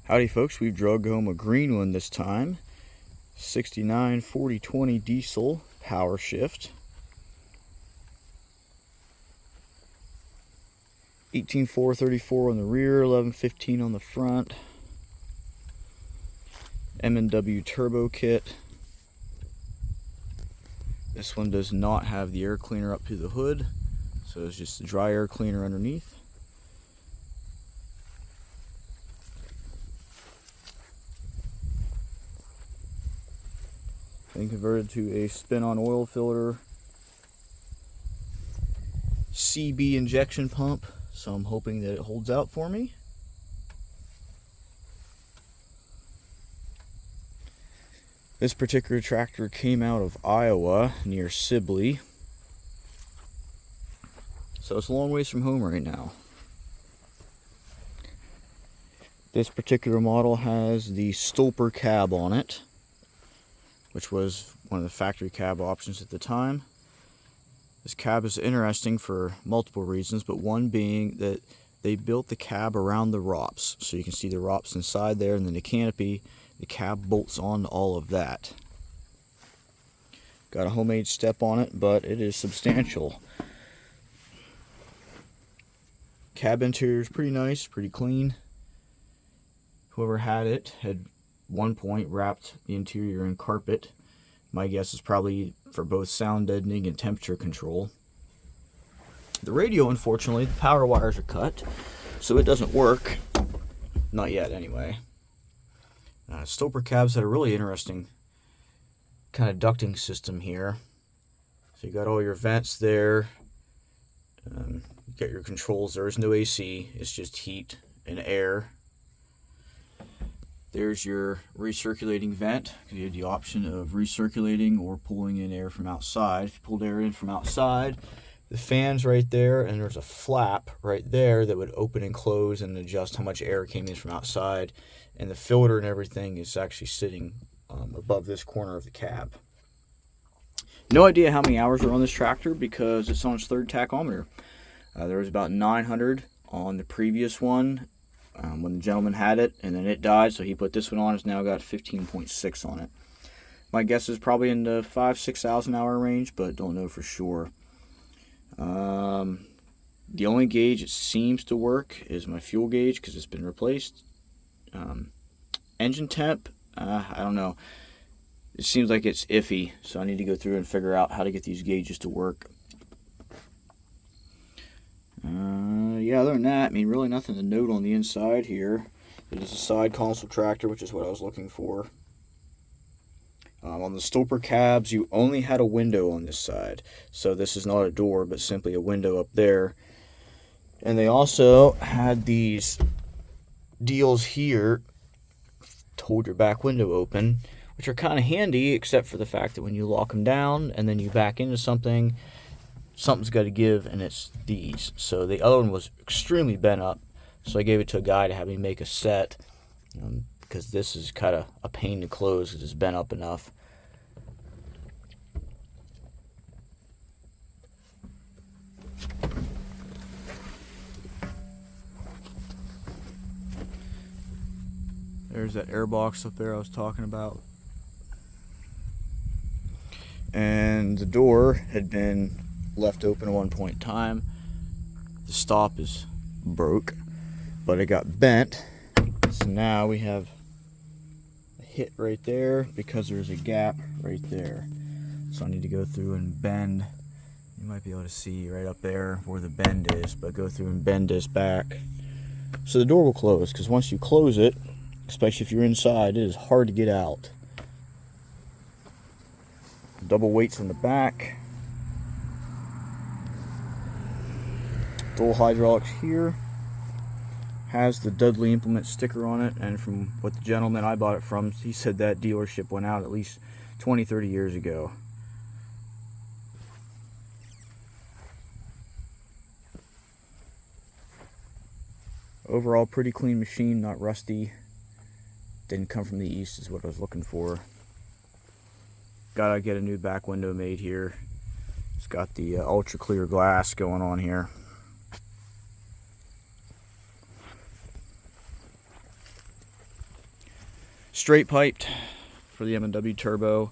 Howdy folks, we've drug home a green one this time. 69 4020 diesel power shift. 18434 on the rear, 1115 on the front. M&W turbo kit. This one does not have the air cleaner up to the hood, so it's just the dry air cleaner underneath. And converted to a spin-on oil filter CB injection pump, so I'm hoping that it holds out for me. This particular tractor came out of Iowa near Sibley, so it's a long ways from home right now. This particular model has the Stolper cab on it, which was one of the factory cab options at the time. This cab is interesting for multiple reasons, but one being that they built the cab around the ROPS. So you can see the ROPS inside there, and then the canopy, the cab bolts on all of that. Got a homemade step on it, but it is substantial. Cab interior is pretty nice, pretty clean. Whoever had it had one point wrapped the interior in carpet. My guess is probably for both sound deadening and temperature control. The radio, unfortunately, the power wires are cut, so it doesn't work. Not yet, anyway. Stolper cabs had a really interesting kind of ducting system here. So you got all your vents there. You got your controls. There is no AC. It's just heat and air. There's your recirculating vent. You have the option of recirculating or pulling in air from outside. If you pulled air in from outside, the fan's right there, and there's a flap right there that would open and close and adjust how much air came in from outside. And the filter and everything is actually sitting above this corner of the cab. No idea how many hours are on this tractor because it's on its third tachometer. There was about 900 on the previous one. When the gentleman had it, and then it died, so he put this one on. It's now got 15.6 on it. My guess is probably in the 5,000-6,000 hour range, but don't know for sure. The only gauge it seems to work is my fuel gauge because it's been replaced. Engine temp, I don't know. It seems like it's iffy, so I need to go through and figure out how to get these gauges to work. Yeah, other than that, I mean, really nothing to note on the inside here. It is a side console tractor, which is what I was looking for. On the Stolper cabs, you only had a window on this side. So this is not a door, but simply a window up there. And they also had these deals here to hold your back window open, which are kind of handy, except for the fact that when you lock them down and then you back into something, something's got to give, and it's these. So the other one was extremely bent up, so I gave it to a guy to have me make a set, because this is kind of a pain to close because it's bent up enough. There's that air box up there I was talking about. And the door had been left open at one point in time. The stop is broke, but it got bent, so now we have a hit right there because there's a gap right there. So I need to go through and bend. You might be able to see right up there where the bend is, but go through and bend this back so the door will close, because once you close it, especially if you're inside, it is hard to get out. Double weights in the back. Dual hydraulics here. Has the Dudley Implement sticker on it, and from what the gentleman I bought it from, he said that dealership went out at least 20-30 years ago. Overall, pretty clean machine, not rusty. Didn't come from the east is what I was looking for. Gotta get a new back window made here. It's got the ultra clear glass going on here. straight piped for the M&W turbo.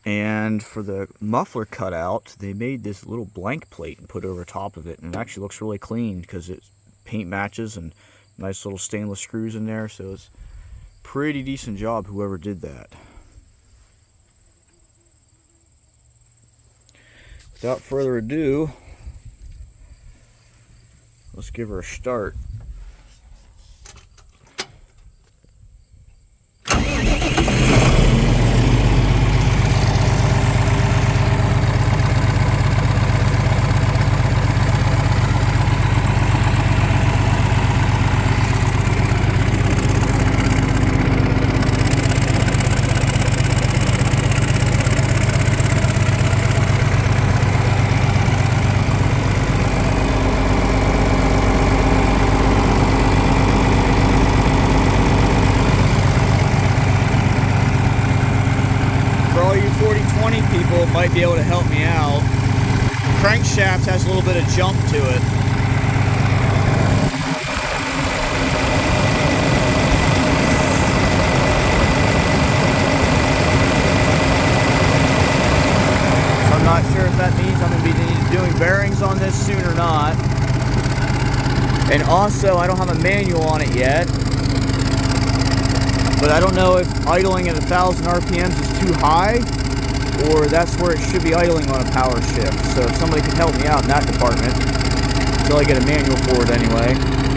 And for the muffler cutout, they made this little blank plate and put it over top of it, and it actually looks really clean because it paint matches and nice little stainless screws in there. So it's pretty decent job, whoever did that. Without further ado, let's give her a start. People might be able to help me out. The crankshaft has a little bit of jump to it. So I'm not sure if that means I'm going to be doing bearings on this soon or not. And also, I don't have a manual on it yet. But I don't know if idling at 1,000 RPMs is too high, or that's where it should be idling on a power shift. So if somebody could help me out in that department until I get a manual for it anyway.